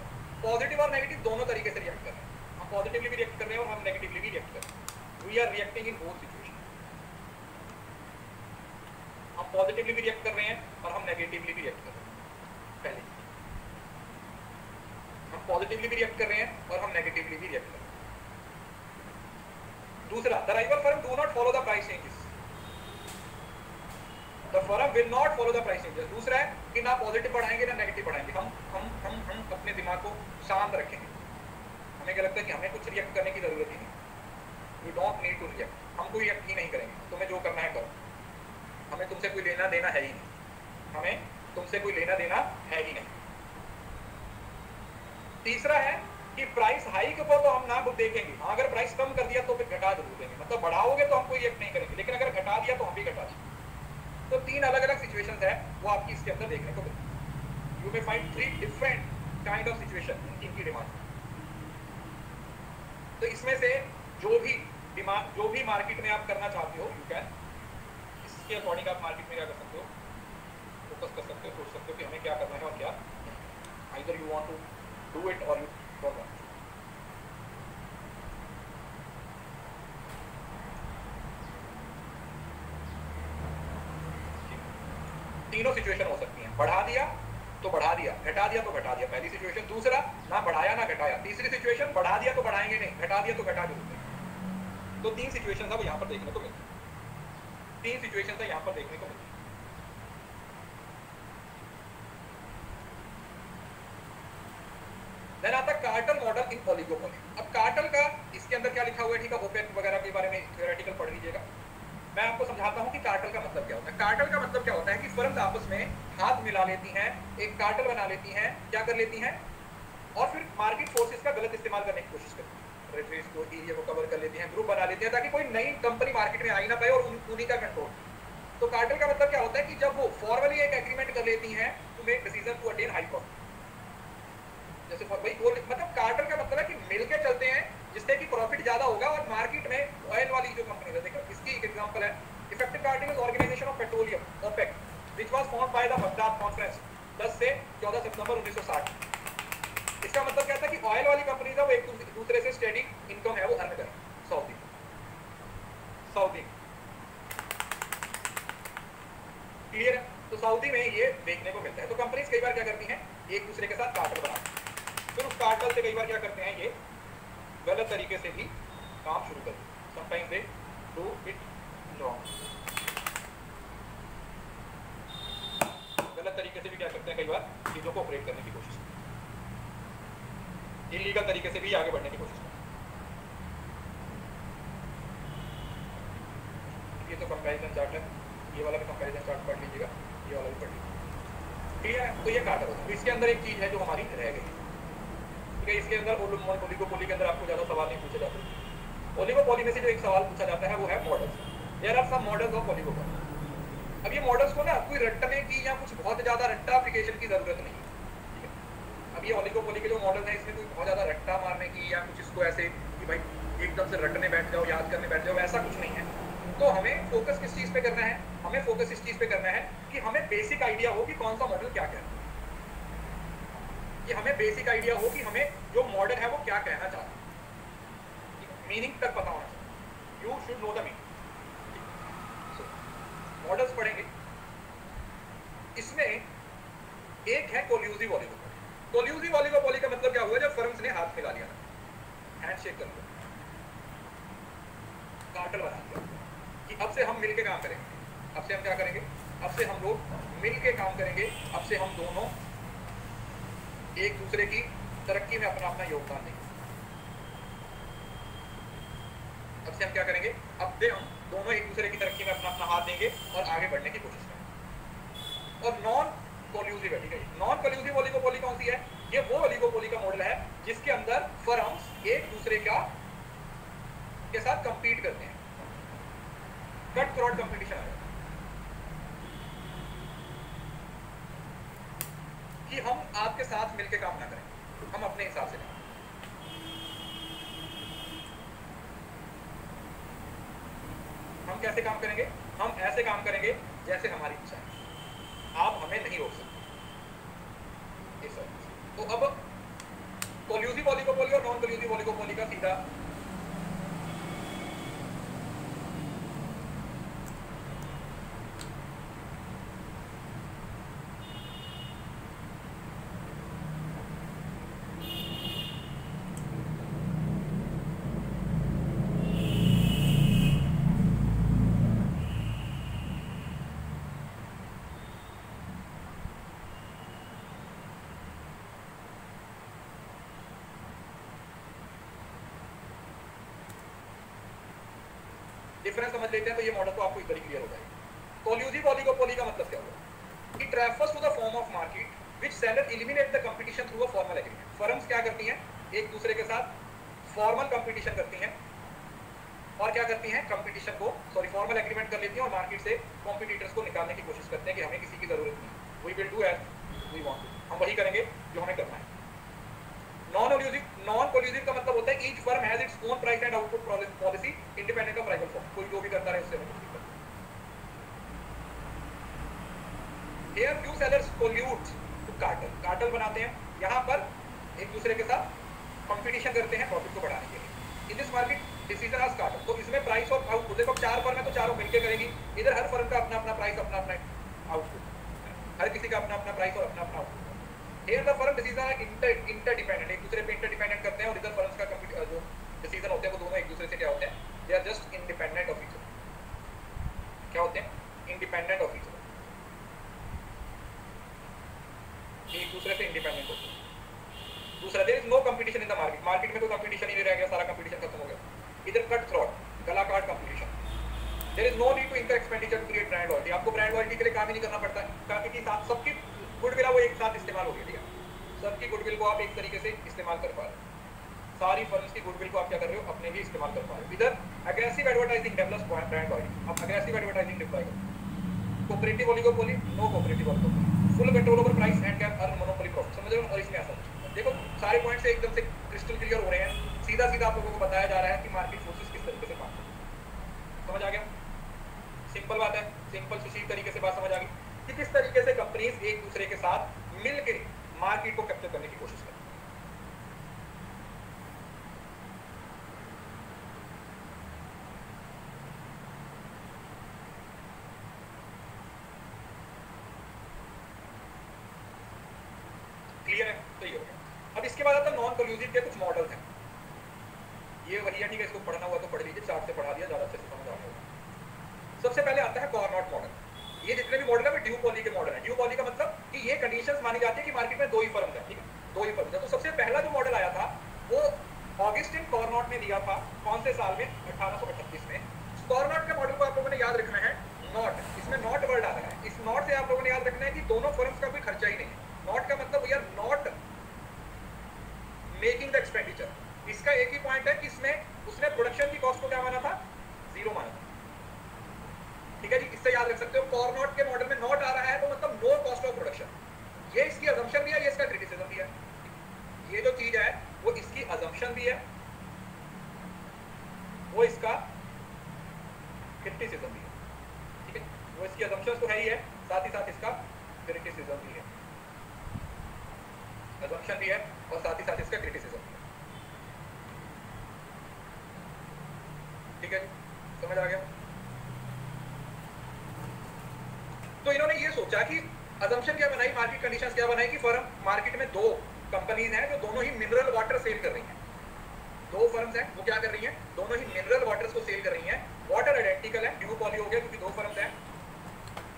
पॉजिटिव और नेगेटिव दोनों तरीके से रिएक्ट कर रहे हैं। हम पॉजिटिवली भी रिएक्ट कर रहे हैं और हम नेगेटिवली भी रिएक्ट कर रहे हैं। We are reacting in both situation. हम पॉजिटिवली भी रिएक्ट कर रहे हैं और हम नेगेटिवली भी रिएक्ट कर रहे हैं। पहले हम पॉजिटिवली भी रिएक्ट कर रहे हैं और हम नेगेटिवली भी रिएक्ट कर रहे हैं। दूसरा, the rival firm do not follow the price changes. The firm will not follow the price changes। दूसरा है कि ना पॉजिटिव बढ़ाएंगे ना नेगेटिव बढ़ाएंगे, हम अपने दिमाग को शांत रखेंगे। हमें क्या लगता है कि हमें कुछ रिएक्ट करने की जरूरत ही नहीं। You don't need to react, हम कोई रिएक्ट ही नहीं करेंगे, तुम्हें जो करना है करो, हमें तुमसे कोई लेना देना है ही नहीं, हमें तुमसे कोई लेना देना है ही नहीं। तीसरा है कि प्राइस हाइक को तो हम ना देखेंगे, अगर प्राइस कम कर दिया तो फिर घटा जरूर देंगे, मतलब बढ़ाओगे तो हम कोई रिएक्ट नहीं करेंगे, लेकिन अगर घटा दिया तो हम भी घटा देंगे। तो 3 अलग अलग सिचुएशंस है वो आपकी इसके अंदर देखने को मिलेगी। You may find 3 different kind of situation in की डिमांड। तो इसमें से जो भी मार्केट में आप करना चाहते हो, यू कैन, इसके अकॉर्डिंग आप मार्केट में क्या कर सकते हो, फोकस कर सकते हो, सोच सकते हो कि हमें क्या करना है और क्या। Either you want to do it or you don't want. तीनों सिचुएशन हो सकती हैं, बढ़ा दिया तो बढ़ा दिया, घटा दिया तो घटा दिया, पहली सिचुएशन। दूसरा, ना बढ़ाया ना घटाया। तीसरी सिचुएशन, बढ़ा दिया तो बढ़ाएंगे नहीं, घटा दिया तो घटा देंगे। तो तीन सिचुएशन अब यहाँ पर देखने को मिलती है, तीन सिचुएशन यहाँ पर देखने को मिलती है। देन आता कार्टल मॉडल इन ओलिगोपोली। अब कार्टल का इसके अंदर क्या लिखा हुआ है, ठीक है, ओपेक वगैरह के बारे में थ्योरेटिकल पढ़ लीजिएगा। मैं आपको समझाता हूं कि कार्टल का मतलब क्या होता है। कार्टल का मतलब क्या होता है कि फर्म्स आपस में हाथ मिला लेती हैं, एक कार्टल बना लेती हैं, क्या कर लेती हैं, और फिर मार्केट फोर्सेस का गलत इस्तेमाल करने की कोशिश करती हैं, रेफरेंस को, एरिया को कवर कर लेती हैं, ग्रुप बना लेती हैं ताकि कोई नई कंपनी मार्केट में आ ही ना पाए और उन्हीं का कंट्रोल। तो कार्टल का मतलब क्या होता है कि जब वो फॉर्मली एक एग्रीमेंट कर लेती हैं to make decision to attain high profit. जैसे भाई वो मतलब कार्टल का मतलब है कि मिलके चलते हैं जिससे कि प्रॉफिट ज्यादा होगा। और मार्केट में ऑयल वाली जो कंपनी है, देखो इसकी एक एग्जांपल है, effective cartel is organisation of petroleum OPEC which was formed by the Baghdad conference 10 से 14 सितंबर 1960। इसका मतलब क्या था कि ऑयल वाली कंपनी है वो एक दूसरे से स्टेडी इनकम है वो अर्न कर सऊदी क्लियर है। तो सऊदी में ये देखने को मिलता है। तो कंपनीज कई बार क्या करती हैं, एक दूसरे के साथ कार्टल बनाती हैं, फिर उस कार्टल से कई बार क्या करते हैं, ये गलत तरीके से भी काम शुरू करते हैं। Sometimes they do it wrong, गलत तरीके से भी क्या करते हैं, कई बार चीजों को ऑपरेट करने की कोशिश करते हैं, इलीगल तरीके से भी आगे बढ़ने की कोशिश करते हैं। ये तो कंपैरिजन चार्ट है, ये वाला भी कंपैरिजन चार्ट पढ़ लीजिएगा, ये वाला भी पढ़ लीजिएगा, ठीक है। तो ये कार्टल होता है। इसके अंदर एक चीज है जो हमारी रह गई, ठीक है। इसके अंदर ओलिगोपोली के अंदर आपको ज्यादा सवाल नहीं पूछे जाते। ओलिगोपोली में से जो एक सवाल पूछा जाता है वो है models. There are some models of oligopoly. अब ये मॉडल्स को ना कोई रटने की या कुछ बहुत ज्यादा रट्टा एप्लीकेशन की जरूरत नहीं है, ठीक है। अब ये ओलिगोपोली के जो मॉडल्स हैं इसमें कोई बहुत ज्यादा रट्टा मारने की या कुछ इसको ऐसे कि भाई एकदम से रटने बैठ जाओ, याद करने बैठ जाओ, ऐसा कुछ नहीं है। तो हमें फोकस किस चीज पे करना है, हमें फोकस इस चीज पे करना है कि हमें बेसिक आइडिया हो कि कौन सा मॉडल क्या कहता है, कि हमें बेसिक आइडिया हो कि हमें जो मॉडल है वो क्या कहना चाहता है, मीनिंग तक पता होना चाहिए। You should know the meaning. Models पढ़ेंगे, इसमें एक है कोल्यूसिव ओलिगोपोली। कोल्यूसिव ओलिगोपोली का मतलब क्या हुआ, जब फर्म्स ने हाथ मिला लिया, हैंडशेक कर लिया, कार्टल बना दिया कि अब से हम मिलके काम करेंगे, अब से हम क्या करेंगे, अब से हम लोग मिलके काम करेंगे, अब से हम दोनों एक दूसरे की तरक्की में अपना अपना योगदान देंगे। अब से हम क्या करेंगे, अब से हम दोनों एक दूसरे की तरक्की में अपना अपना हाथ देंगे और आगे बढ़ने की कोशिश करेंगे। और नॉन कोल्यूसिव है, ठीक है। नॉन कोल्यूसिव ओलिगोपोली कौन सी है, ये वो ओलिगोपोली का मॉडल है जिसके अंदर फर्म्स एक दूसरे के साथ कंपीट करते हैं, कट थ्रोट कंपटीशन है कि हम आपके साथ मिलकर काम ना करें, हम अपने हिसाब से करें। हम कैसे काम करेंगे, हम ऐसे काम करेंगे जैसे हमारी इच्छा है, आप हमें नहीं रोक सकते। तो अब कोल्यूसिव ओलिगोपोली और नॉन कोल्यूसिव ओलिगोपोली का सीधा डिफरेंस समझ लेते हैं, तो ये मॉडल तो आपको इधर ही क्लियर हो जाएगा। कोल्यूसिव ओलिगोपोली का मतलब क्या हुआ, it refers to the form of market which seller eliminate the competition through a formal agreement. Firms क्या करती हैं, एक दूसरे के साथ फॉर्मल कंपटीशन करती हैं और क्या करती हैं, कंपटीशन को फॉर्मल एग्रीमेंट कर लेती हैं और मार्केट से कॉम्पिटिटर्स को निकालने की कोशिश करते हैं कि हमें किसी की जरूरत नहीं, we will do as we want to, हम वही करेंगे जो हमें करना है। नॉन कोल्यूसिव का मतलब होता है each firm has its own price and output policy independent of rival firm. कोई जो भी करता रहे उससे हमें कुछ नहीं करना। Here few sellers collude to cartel बनाते हैं, यहाँ पर एक दूसरे के साथ कंपटीशन करते हैं प्रॉफिट को बढ़ाने के लिए। इन दिस मार्केट डिसीजन आज कार्टल, तो इसमें प्राइस और आउटपुट, देखो चार फर्म है तो चारों मिलकर करेंगी, इधर हर फर्म का अपना अपना प्राइस, अपना अपना आउटपुट। किसी का अपना अपना प्राइस और अपना अपना आउटपुट है। Here the firm decision are interdependent, एक दूसरे पे इंटरडिपेंडेंट करते हैं, और इधर फर्म्स का जो डिसीजन होते हैं वो दोनों एक दूसरे से क्या होते हैं, they are just independent of each other. क्या होते हैं? इंडिपेंडेंट ऑफ ईच अदर, एक दूसरे से इंडिपेंडेंट होते हैं। दूसरा, there is no competition in the market, market में कोई कंपटीशन ही नहीं रह गया, सारा कंपटीशन खत्म हो गया। इधर कट थ्रोट, गला काट competition. There is no need to incur expenditure to create brand loyalty, आपको ब्रांड लॉयल्टी के लिए काम ही नहीं करना पड़ता है, क्योंकि साथ सबकी गुडविल वो एक साथ इस्तेमाल हो गई, ठीक है, सबकी गुडविल को आप एक तरीके से इस्तेमाल कर पा रहे हो, सारी फर्म्स की गुडविल को आप क्या कर रहे हो, अपने लिए इस्तेमाल कर पा रहे हो। इधर aggressive advertising develops brand loyalty, आप अग्रेसिव एडवर्टाइजिंग डिप्लॉय करो। Cooperative oligopoly, no cooperative oligopoly, full control over price and can earn monopoly profit, समझ रहे हो? और इसमें ऐसा देखो सारे पॉइंट्स एकदम से क्रिस्टल क्लियर हो रहे हैं, सीधा सीधा आप लोगों को बताया जा रहा है कि मार्केट फोर्सेस किस तरीके से काम करते हैं। समझ आ गया? सिंपल बात है, सिंपल सुशील तरीके से बात समझ आ गई कि किस तरीके से कंपनीज एक दूसरे के साथ मिलकर मार्केट को कैप्चर करने की कोशिश करती है। क्लियर है? तो ये हो गया। अब इसके बाद आता है नॉन कोल्यूसिव के कुछ मॉडल्स हैं, ये वही है, ठीक है, इसको पढ़ना हुआ तो पढ़ लीजिए, चार्ट से पढ़ा दिया, ज्यादा अच्छे से समझ आ गया। सबसे पहले आता है कॉर्नॉट मॉडल। ये जितने भी मॉडल है वो ड्यूपॉली के मॉडल है। ड्यूपॉली का मतलब कि ये कंडीशंस मानी जाती है कि मार्केट में दो ही फर्म है, ठीक है, दो ही फर्म है। तो सबसे पहला जो मॉडल आया था वो ऑगस्टिन कॉर्नॉट ने दिया था, कौन से साल में? 1838 में। कॉर्नॉट के मॉडल को आप लोगों ने याद रखना है, नॉट, इसमें नॉट वर्ड आ रहा है, इस नॉट से आप लोगों ने याद रखना है कि दोनों फर्म्स का कोई खर्चा ही नहीं है। नॉट का मतलब we are not making the expenditure. इसका एक ही पॉइंट है कि इसमें उसने प्रोडक्शन की कॉस्ट को क्या माना था? जीरो माना था, ठीक है जी, इससे याद रख सकते हो। कॉर्नॉट के मॉडल में नॉट आ रहा है तो मतलब नो कॉस्ट ऑफ प्रोडक्शन, ये इसकी अजम्पशन भी है, ये इसका क्रिटिसिज्म भी है। ये जो चीज है वो इसकी अजम्पशन भी है, वो इसका क्रिटिसिज्म भी है, ठीक है, वो इसकी अजम्पशन तो है ही है, साथ ही साथ इसका क्रिटिसिज्म भी है, अजम्पशन भी है और साथ ही साथ इसका क्रिटिसिज्म भी है, ठीक है, समझ आ गया? तो इन्होंने ये सोचा कि अजम्पशन क्या बनाई, मार्केट कंडीशंस क्या बनाई कि फर्म मार्केट में दो कंपनीज हैं जो दोनों ही मिनरल वाटर सेल कर रही हैं। दो फर्म्स हैं वो क्या कर रही हैं, दोनों ही मिनरल वाटर्स को सेल कर रही हैं। वाटर आइडेंटिकल है, ड्यूपॉली हो गया क्योंकि दो फर्म्स हैं,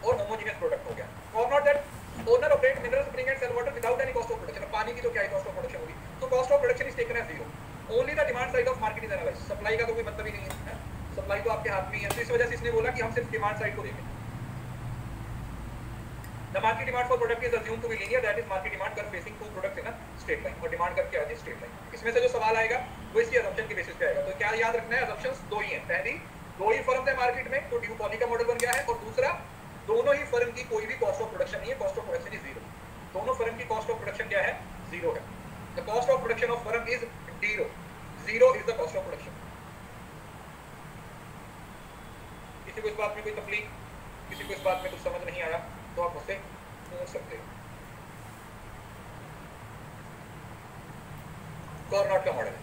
और होमोजेनियस प्रोडक्ट हो गया। Cournot that owner operate mineral spring and sell water without any cost of production. पानी की तो क्या कॉस्ट ऑफ प्रोडक्शन होगी, तो cost of production is taken as zero, only the demand side of market is analysed. Supply का तो कोई मतलब ही नहीं है, सप्लाई तो आपके हाथ में ही है, तो इस वजह से इसने बोला कि हम सिर्फ डिमांड साइड को देखें। The market demand for product is assumed to be linear, that is market demand curve facing two products in a straight line, और डिमांड कर्व क्या है? Straight line. इसमें से जो सवाल आएगा वो इसकी assumption के बेसिस पे आएगा। तो क्या याद रखना है, assumptions दो ही हैं, पहली दो ही फर्म है मार्केट में तो ड्यूपॉली का मॉडल बन गया है, और दूसरा दोनों ही फर्म की कोई भी कॉस्ट ऑफ प्रोडक्शन नहीं है, cost of production is zero. दोनों फर्म की कॉस्ट ऑफ प्रोडक्शन क्या है? जीरो है। The cost of production of firm is zero, zero is the cost of production. किसी को इस बात में कोई तकलीफ, किसी को इस बात में कुछ समझ नहीं आया तो आप मुझसे पूछ सकते हो। कॉर्नॉट का मॉडल है।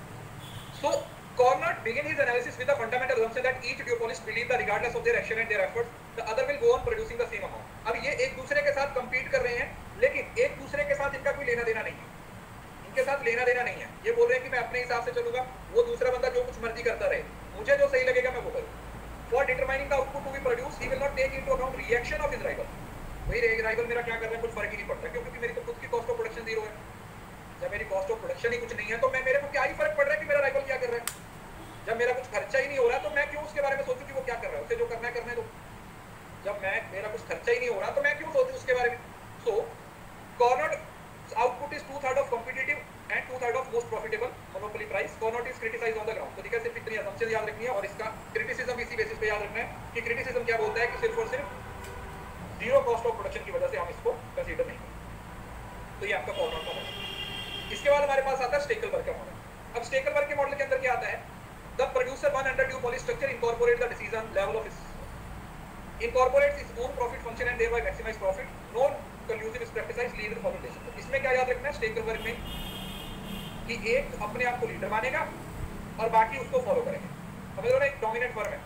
सो Cournot begin his analysis with the fundamental assumption that each duopolist believe that regardless of their action and their efforts, the other will go on producing the same amount. अब ये एक दूसरे के साथ compete कर रहे हैं, लेकिन एक दूसरे के साथ इनका कोई लेना देना नहीं है, इनके साथ लेना देना नहीं है। ये बोल रहे हैं कि मैं अपने हिसाब से चलूंगा, वो दूसरा बंदा जो कुछ मर्जी करता रहे, मुझे जो सही लगेगा मैं वो करूँ। For determining the output to be produced, he will not take into account reaction of his rival. वही राइवल मेरा क्या कर रहा है कुछ फर्क ही नहीं पड़ता, क्यों? क्योंकि मेरी तो खुद की कॉस्ट ऑफ प्रोडक्शन जीरो है। जब मेरी कॉस्ट ऑफ प्रोडक्शन ही कुछ नहीं है तो मैं, मेरे को क्या ही फर्क पड़ रहा है कि मेरा राइवल क्या कर रहा है। जब मेरा कुछ खर्चा ही नहीं हो रहा तो मैं क्यों उसके बारे में सोचूं कि वो क्या कर रहा है, उसे जो करना है करने दो। जब मेरा कुछ खर्चा ही नहीं हो रहा तो मैं क्यों सोचूं उसके बारे में। So Cournot output is 2/3 of competitive and 2/3 of most profitable monopoly price. Cournot is criticised on the ground. तो देखिए सिर्फ इतनी असम्पशन याद रखनी है, और इसका क्रिटिसिज्म इसी बेसिस पे याद रखना है कि क्रिटिसिज्म क्या बोलता है कि सिर्फ और सिर्फ जीरो कॉस्ट ऑफ प्रोडक्शन की वजह से हम इसको कंसीडर नहीं करते। तो ये आपका कॉर्नॉट का मॉडल। इसके बाद हमारे पास आता है स्टेकलबर्ग का मॉडल। अब स्टेकलबर्ग के मॉडल के अंदर क्या आता है, the producer one under duopoly structure incorporate the decision level of incorporates its own profit function and thereby maximize profit. No collusive is practiced, leader follow relation. इसमें क्या याद रखना है स्टेकलबर्ग में कि एक अपने आप को लीडर मानेगा और बाकी उसको फॉलो करेंगे। अब एक डोमिनेंट फर्म है,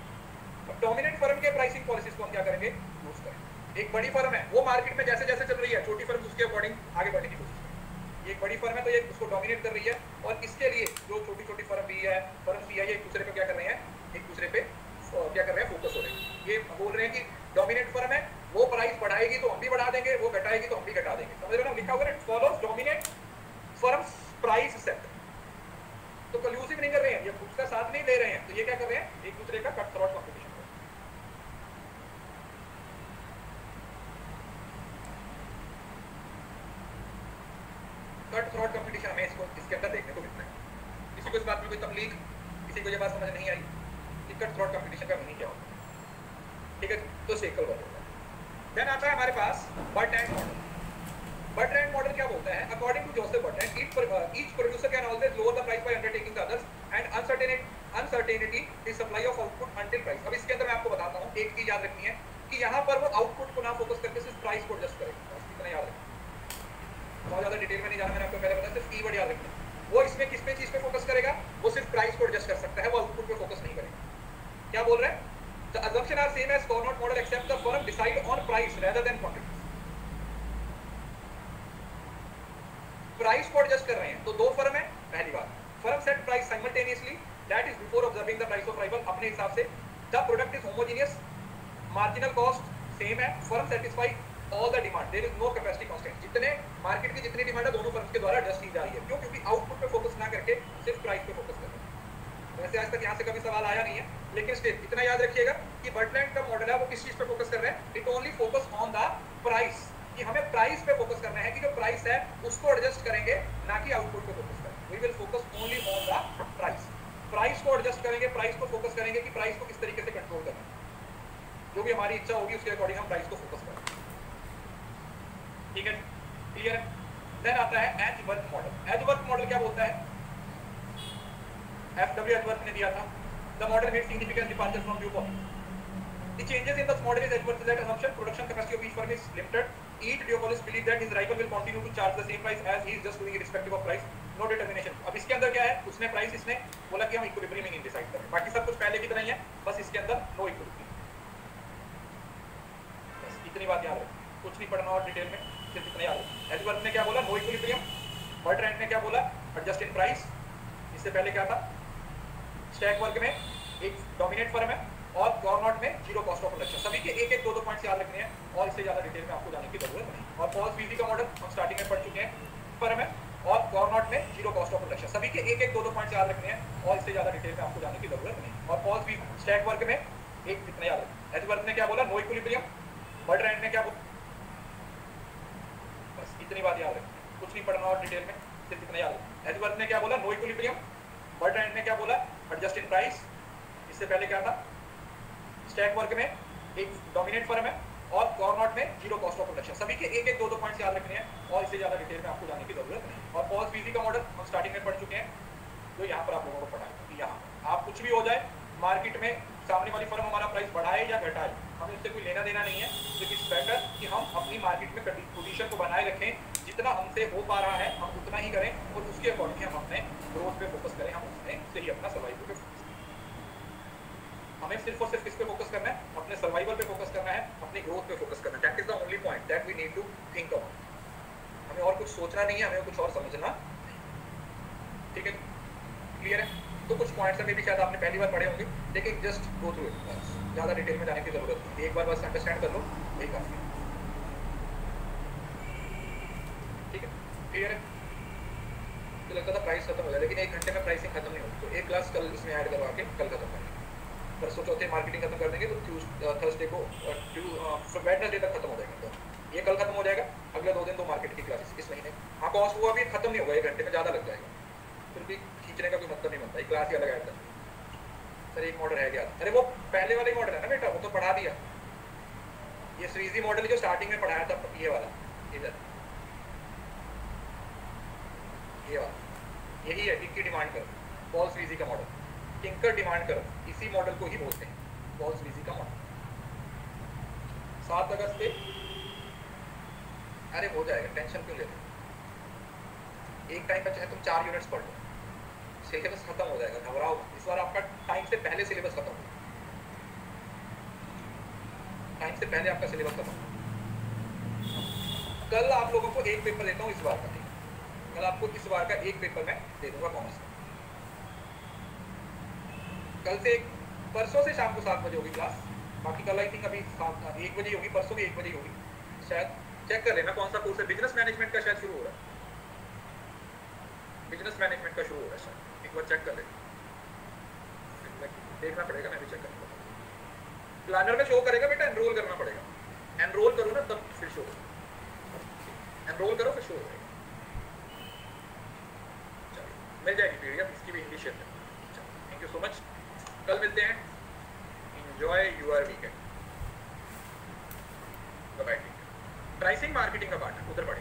अब डोमिनेंट फर्म के प्राइसिंग पॉलिसीज को हम क्या करेंगे, यूज करेंगे। एक बड़ी फर्म है, वो मार्केट में जैसे जैसे चल रही है, छोटी फर्म उसके अकॉर्डिंग आगे बढ़ने की कोशिश कर रही है। ये एक बड़ी फर्म है तो ये उसको डोमिनेट कर रही है, और इसके लिए जो छोटी छोटी फर्म भी है, ये एक दूसरे पे क्या कर रहे हैं, एक दूसरे पे क्या कर रहे हैं, फोकस हो रहे हैं। ये बोल रहे हैं कि डोमिनेट फर्म है, वो प्राइस बढ़ाएगी तो हम भी बढ़ा देंगे, वो घटाएगी तो हम भी घटा देंगे। समझ रहे हो ना, लिखा हुआ है follows dominate firms price set. तो कल्यूसिव नहीं कर रहे हैं, ये उसका साथ नहीं ले रहे हैं, तो ये क्या कर रहे हैं, एक दूसरे का cut throat competition. Cut throat competition हमें इसके अंदर देखने को मिलता है। किसी को इस बात में कोई तकलीफ, किसी को ये बात समझ नहीं आई कि कट थ्रोट कंपटीशन का मीनिंग क्या होता है, ठीक है। तो सेकल वर्ड होता है। देन आता है हमारे पास बर्ट्रैंड मॉडल। बर्ट्रैंड मॉडल क्या बोलता है, according to Joseph Bertrand, each producer can always lower the price by undertaking the others and uncertainty is supply of output until price. अब इसके अंदर मैं आपको बताता हूँ, एक चीज याद रखनी है कि यहाँ पर वो आउटपुट को ना फोकस करके सिर्फ प्राइस को एडजस्ट करेगा। इतना याद रखना, बहुत ज्यादा डिटेल में नहीं जाना, मैंने आपको पहले बताया, सिर्फ कीवर्ड याद रखना। वो इसमें किस पे चीज पे फोकस करेगा, वो सिर्फ प्राइस को एडजस्ट कर सकता है, वो आउटपुट पे फोकस नहीं करेगा। क्या बोल रहे हैं, the assumption are same as Carnot model except the firm decide on price rather than quantity. Price को एडजस्ट कर रहे हैं तो दो फर्म है, पहली बात firm set price simultaneously, that is before observing the price of rival, अपने हिसाब से। The product is homogeneous, marginal cost same है, firm satisfy all the demand, there is no capacity constant. जितने मार्केट की जितनी डिमांड है दोनों फर्म्स के द्वारा एडजस्ट की जा रही है। क्यों, क्योंकि आउटपुट पे फोकस ना करके सिर्फ प्राइस पे फोकस कर रहे हैं। वैसे आज तक यहाँ से कभी सवाल आया नहीं है, लेकिन स्टिल इतना याद रखिएगा कि बर्ट्रैंड का मॉडल है वो किस चीज पे फोकस कर रहे हैं, it only focus on the price, कि हमें प्राइस पे फोकस करना है, कि जो प्राइस है उसको एडजस्ट करेंगे, ना कि आउटपुट पे फोकस करेंगे। We will focus only on the price, price को एडजस्ट करेंगे, प्राइस को फोकस करेंगे कि प्राइस को किस तरीके से कंट्रोल करना है, जो भी हमारी इच्छा होगी उसके अकॉर्डिंग हम प्राइस को फोकस करेंगे। ठीक है, क्लियर है। देन आता है एजवर्थ मॉडल। एजवर्थ मॉडल क्या बोलता है, FW एजवर्थ ने दिया था, the model made significant departure from viewpoint. The changes in this model is Edwards that assumption production capacity of each firm is limited. Each duopolist believe that his rival will continue to charge the same price as he is just doing irrespective of price. No determination. अब इसके अंदर क्या है, उसने प्राइस, इसने बोला कि हम इक्विलिब्रियम ही डिसाइड करें, बाकी सब कुछ पहले की तरह ही है, बस इसके अंदर नो इक्विलिब्रियम। बस इतनी बात याद रखो, कुछ नहीं पढ़ना और डिटेल में, सिर्फ इतना याद रखो। एजवर्थ ने क्या बोला, नो इक्विलिब्रियम। बर्ट्रैंड ने क्या बोला, एडजस्ट इन प्राइस। इससे पहले क्या था, स्टैक वर्ग में एक डोमिनेट फर्म है और कार्नोट में जीरो कॉस्ट ऑफ प्रोडक्शन। सभी के एक एक दो पॉइंट्स याद रखने हैं और इससे ज्यादा डिटेल में आपको जाने की जरूरत नहीं। और पॉल्स वीजी का मॉडल हम स्टार्टिंग में पढ़ चुके हैं, फर्म है और कार्नोट में जीरो कॉस्ट ऑफ प्रोडक्शन। सभी के एक एक दो पॉइंट्स याद रखने हैं और इससे ज्यादा डिटेल में आपको जाने की जरूरत नहीं। और पॉल्स वीजी स्टैक वर्ग में एक इतना याद रखना। एजवर्थ ने क्या बोला, नो इक्विलिब्रियम। बर्ट्रैंड ने क्या बोला, बस इतनी बात याद रखनी, कुछ नहीं पढ़ना और डिटेल में, सिर्फ इतना याद रखना। एजवर्थ ने क्या बोला, नो इक्विलिब्रियम। बर्ट्रैंड ने क्या बोला, एडजस्ट इन प्राइस। इससे पहले क्या था, स्टैक वर्ग में एक डोमिनेट फर्म है और कार्नोट में जीरो कॉस्ट ऑफ प्रोडक्शन। सभी के एक एक दो पॉइंट्स याद रखने हैं और इससे ज्यादा डिटेल में आपको जाने की जरूरत नहीं। और पॉल्स वीजी का मॉडल हम स्टार्टिंग में पढ़ चुके हैं, जो यहाँ पर आप लोगों को पढ़ा है। यहाँ आप कुछ भी हो जाए मार्केट में, सामने वाली फर्म हमारा प्राइस बढ़ाए या घटाए, हमें उससे कोई लेना देना नहीं है। तो इट्स बेटर कि हम अपनी मार्केट में पोजीशन को बनाए रखें, जितना हमसे हो पा रहा है हम उतना ही करें और उसके अकॉर्डिंग हम अपने ग्रोथ पे फोकस करें, हम उसमें से ही अपना सर्वाइवल पे फोकस करें। हमें सिर्फ और सिर्फ किस पे फोकस करना है, अपने सर्वाइवल पे फोकस करना है, अपनी ग्रोथ पे फोकस करना है। That is the only point that we need to think of. हमें और कुछ सोचना नहीं है, हमें कुछ और समझना नहीं। ठीक है, क्लियर है। तो कुछ पॉइंट्स में भी शायद आपने पहली बार पढ़े होंगे, लेकिन जस्ट गो थ्रू इट, ज़्यादा डिटेल में जाने की जरूरत नहीं। एक बार बस अंडरस्टैंड कर लो, यही काफी है। ठीक है, क्लियर है। तो लगता था प्राइस खत्म हो जाए, लेकिन 1 घंटे में प्राइसिंग खत्म नहीं होगी, तो एक क्लास कल इसमें ऐड करवा के कल खत्म करेंगे। परसों चौथे मार्केटिंग खत्म कर देंगे, तो थर्सडे को वेडनेसडे तक खत्म हो जाएगा। तो ये कल खत्म हो जाएगा, अगले 2 दिन 2 मार्केट की क्लासेस इस महीने। हाँ, कॉस्ट वो अभी खत्म नहीं होगा, 1 घंटे में ज़्यादा लग जाएगा, फिर भी खींचने का कोई मतलब नहीं बनता, एक क्लास ही अलग ऐड कर। सर एक मॉडल रह गया, अरे वो पहले वाले मॉडल है ना बेटा, वो तो पढ़ा दिया। ये स्वीजी मॉडल जो स्टार्टिंग में पढ़ाया था, ये वाला इधर, ये वाला यही है, इनकी डिमांड करो, पॉल स्वीजी का मॉडल, टिंकर डिमांड करो, इसी मॉडल को ही बोलते हैं पॉल स्वीजी का मॉडल। 7 अगस्त से अरे हो जाएगा, टेंशन क्यों ले रहे हो। एक टाइम का चाहे तुम 4 यूनिट्स पढ़ लो, सिलेबस खत्म हो जाएगा, घबराओ। इस बार आपका टाइम से पहले सिलेबस खत्म हो, टाइम से पहले आपका सिलेबस खत्म हो। कल आप लोगों को एक पेपर देता हूँ इस बार का, ठीक है, कल आपको इस बार का एक पेपर मैं दे दूंगा कॉमर्स का। कल से परसों से शाम को 7 बजे होगी क्लास, बाकी कल आई थिंक अभी 1 बजे होगी, परसों भी 1 बजे होगी शायद। चेक कर लेना कौन सा कोर्स है, बिजनेस मैनेजमेंट का शायद शुरू हो रहा है, बिजनेस मैनेजमेंट का शुरू हो रहा है शायद, एक बार चेक कर लेना, देखना पड़ेगा, मैं भी चेक करूँगा। प्लानर में शो करेगा बेटा, एनरोल करना पड़ेगा, एनरोल करो ना तब फिर शो, एनरोल करो फिर शो हो जाएगा। चलिए मिल जाएगी पीडीएफ, इसकी भी हिंदी शेयर है। थैंक यू सो मच, कल मिलते हैं। Enjoy your weekend, bye bye. Pricing marketing का पार्ट है, उधर पढ़े।